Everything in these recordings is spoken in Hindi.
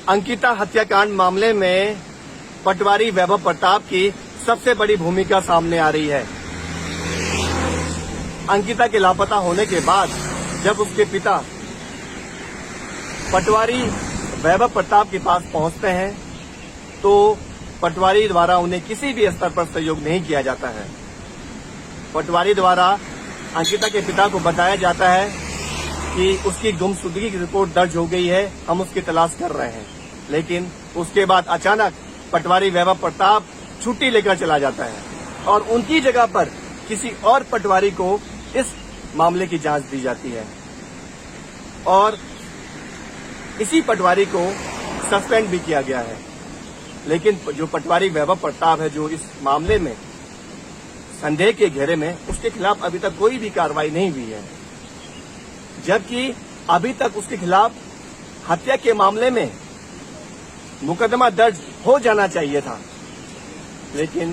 अंकिता हत्याकांड मामले में पटवारी वैभव प्रताप की सबसे बड़ी भूमिका सामने आ रही है। अंकिता के लापता होने के बाद जब उसके पिता पटवारी वैभव प्रताप के पास पहुंचते हैं तो पटवारी द्वारा उन्हें किसी भी स्तर पर सहयोग नहीं किया जाता है। पटवारी द्वारा अंकिता के पिता को बताया जाता है कि उसकी गुमशुदगी की रिपोर्ट दर्ज हो गई है, हम उसकी तलाश कर रहे हैं। लेकिन उसके बाद अचानक पटवारी वैभव प्रताप छुट्टी लेकर चला जाता है और उनकी जगह पर किसी और पटवारी को इस मामले की जांच दी जाती है और इसी पटवारी को सस्पेंड भी किया गया है। लेकिन जो पटवारी वैभव प्रताप है, जो इस मामले में संदेह के घेरे में, उसके खिलाफ अभी तक कोई भी कार्रवाई नहीं हुई है, जबकि अभी तक उसके खिलाफ हत्या के मामले में मुकदमा दर्ज हो जाना चाहिए था। लेकिन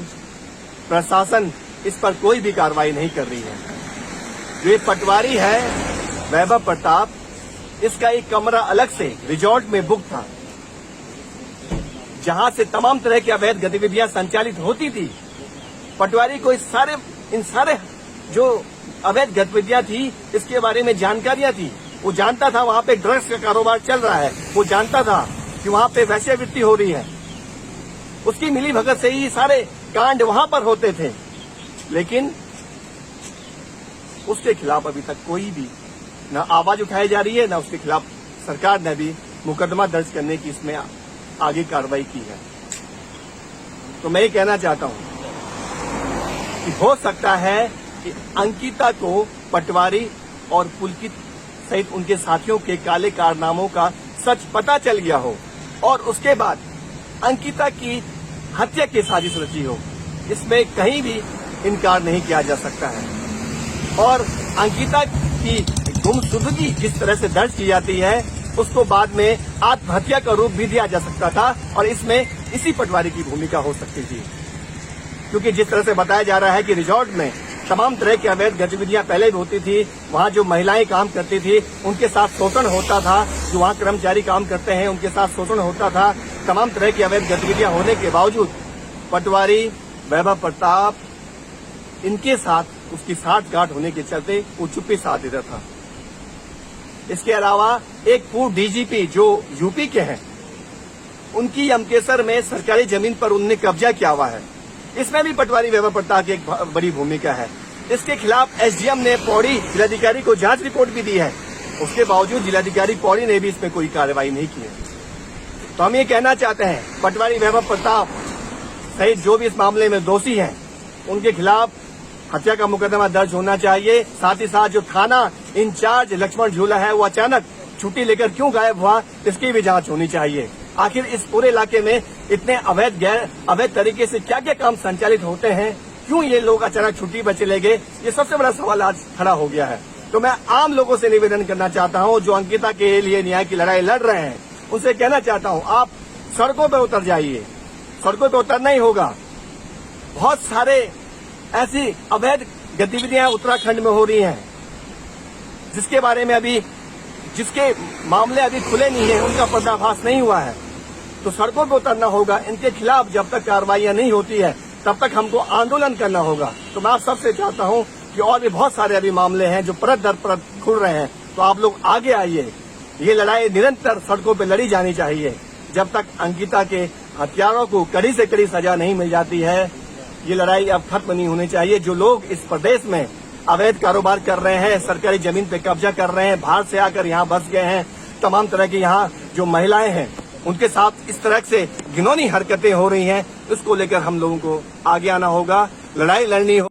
प्रशासन इस पर कोई भी कार्रवाई नहीं कर रही है। जो पटवारी है वैभव प्रताप, इसका एक कमरा अलग से रिजॉर्ट में बुक था, जहां से तमाम तरह की अवैध गतिविधियां संचालित होती थी। पटवारी को इन सारे जो अवैध गतिविधियां थी, इसके बारे में जानकारियां थी। वो जानता था वहां पे ड्रग्स का कारोबार चल रहा है, वो जानता था कि वहां पे वैश्यावृत्ति हो रही है। उसकी मिलीभगत से ही सारे कांड वहां पर होते थे। लेकिन उसके खिलाफ अभी तक कोई भी न आवाज उठाई जा रही है, न उसके खिलाफ सरकार ने भी मुकदमा दर्ज करने की इसमें आगे कार्रवाई की है। तो मैं ये कहना चाहता हूं कि हो सकता है कि अंकिता को पटवारी और पुलकित सहित उनके साथियों के काले कारनामों का सच पता चल गया हो और उसके बाद अंकिता की हत्या की साजिश रची हो। इसमें कहीं भी इनकार नहीं किया जा सकता है। और अंकिता की गुमशुदगी जिस तरह से दर्ज की जाती है, उसको बाद में आत्महत्या का रूप भी दिया जा सकता था और इसमें इसी पटवारी की भूमिका हो सकती थी। क्योंकि जिस तरह से बताया जा रहा है कि रिजॉर्ट में तमाम तरह की अवैध गतिविधियां पहले भी होती थी, वहां जो महिलाएं काम करती थी उनके साथ शोषण होता था, जो वहां कर्मचारी काम करते हैं उनके साथ शोषण होता था। तमाम तरह की अवैध गतिविधियां होने के बावजूद पटवारी वैभव प्रताप इनके साथ उसकी साठगांठ होने के चलते वो चुप्पी साध देता था। इसके अलावा एक पूर्व डीजीपी जो यूपी के हैं, उनकी यमकेसर में सरकारी जमीन पर उन्होंने कब्जा किया हुआ है। इसमें भी पटवारी वैभव प्रताप की एक बड़ी भूमिका है। इसके खिलाफ एसडीएम ने पौड़ी जिलाधिकारी को जांच रिपोर्ट भी दी है। उसके बावजूद जिलाधिकारी पौड़ी ने भी इसमें कोई कार्रवाई नहीं की है। तो हम ये कहना चाहते हैं, पटवारी वैभव प्रताप सहित जो भी इस मामले में दोषी हैं, उनके खिलाफ हत्या का मुकदमा दर्ज होना चाहिए। साथ ही साथ जो थाना इंचार्ज लक्ष्मण झूला है, वो अचानक छुट्टी लेकर क्यों गायब हुआ, इसकी भी जांच होनी चाहिए। आखिर इस पूरे इलाके में इतने अवैध तरीके से क्या क्या काम संचालित होते हैं, क्यों ये लोग अचानक छुट्टी पर चले गए, ये सबसे बड़ा सवाल आज खड़ा हो गया है। तो मैं आम लोगों से निवेदन करना चाहता हूं, जो अंकिता के लिए न्याय की लड़ाई लड़ रहे हैं, उनसे कहना चाहता हूं, आप सड़कों पर उतर जाइए। सड़कों पर उतरना ही होगा। बहुत सारे ऐसी अवैध गतिविधियां उत्तराखंड में हो रही हैं, जिसके बारे में जिसके मामले अभी खुले नहीं है, उनका पर्दाफाश नहीं हुआ है। तो सड़कों पर उतरना होगा। इनके खिलाफ जब तक कार्रवाइयां नहीं होती है, तब तक हमको आंदोलन करना होगा। तो मैं आप सबसे चाहता हूं कि और भी बहुत सारे अभी मामले हैं जो परत दर परत खुल रहे हैं, तो आप लोग आगे आइए। ये लड़ाई निरंतर सड़कों पर लड़ी जानी चाहिए। जब तक अंकिता के हत्यारों को कड़ी से कड़ी सजा नहीं मिल जाती है, ये लड़ाई अब खत्म नहीं होनी चाहिए। जो लोग इस प्रदेश में अवैध कारोबार कर रहे हैं, सरकारी जमीन पे कब्जा कर रहे हैं, बाहर से आकर यहाँ बस गए हैं, तमाम तरह की यहाँ जो महिलाएं हैं, उनके साथ इस तरह से घिनौनी हरकतें हो रही हैं, इसको लेकर हम लोगों को आगे आना होगा, लड़ाई लड़नी होगी।